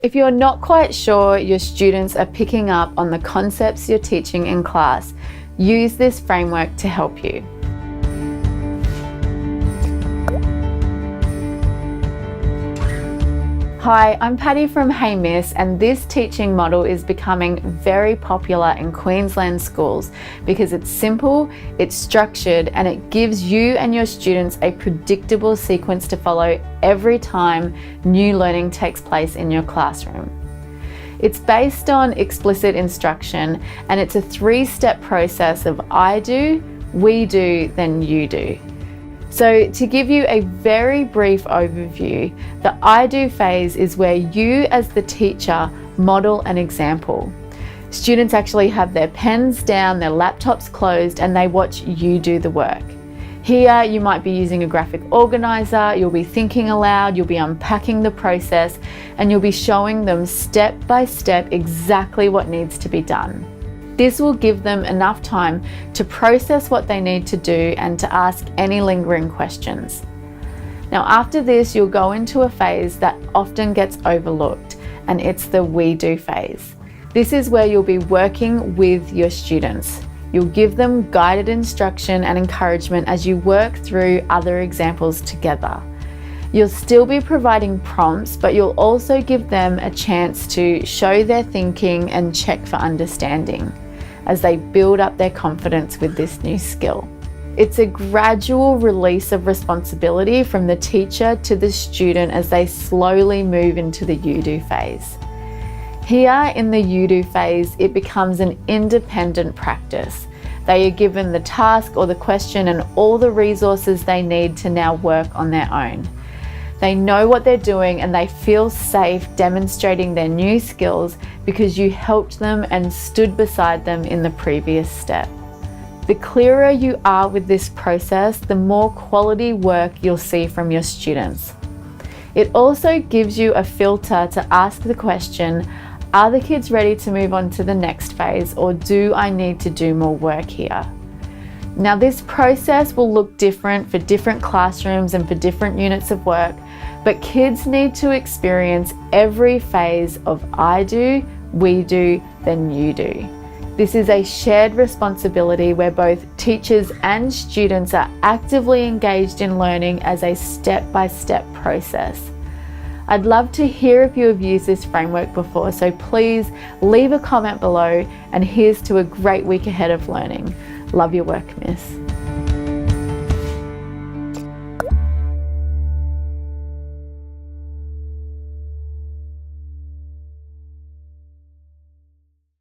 If you're not quite sure your students are picking up on the concepts you're teaching in class, use this framework to help you. Hi, I'm Patty from Hey Miss, and this teaching model is becoming very popular in Queensland schools because it's simple, it's structured, and it gives you and your students a predictable sequence to follow every time new learning takes place in your classroom. It's based on explicit instruction, and it's a 3-step process of I do, we do, then you do. So to give you a very brief overview, the I do phase is where you as the teacher model an example. Students actually have their pens down, their laptops closed, and they watch you do the work. Here you might be using a graphic organizer, you'll be thinking aloud, you'll be unpacking the process, and you'll be showing them step by step exactly what needs to be done. This will give them enough time to process what they need to do and to ask any lingering questions. Now, after this, you'll go into a phase that often gets overlooked, and it's the we do phase. This is where you'll be working with your students. You'll give them guided instruction and encouragement as you work through other examples together. You'll still be providing prompts, but you'll also give them a chance to show their thinking and check for understanding as they build up their confidence with this new skill. It's a gradual release of responsibility from the teacher to the student as they slowly move into the you do phase. Here in the you do phase, it becomes an independent practice. They are given the task or the question and all the resources they need to now work on their own. They know what they're doing and they feel safe demonstrating their new skills because you helped them and stood beside them in the previous step. The clearer you are with this process, the more quality work you'll see from your students. It also gives you a filter to ask the question, are the kids ready to move on to the next phase, or do I need to do more work here? Now, this process will look different for different classrooms and for different units of work, but kids need to experience every phase of I do, we do, then you do. This is a shared responsibility where both teachers and students are actively engaged in learning as a step-by-step process. I'd love to hear if you have used this framework before, so please leave a comment below, and here's to a great week ahead of learning. Love your work, Miss.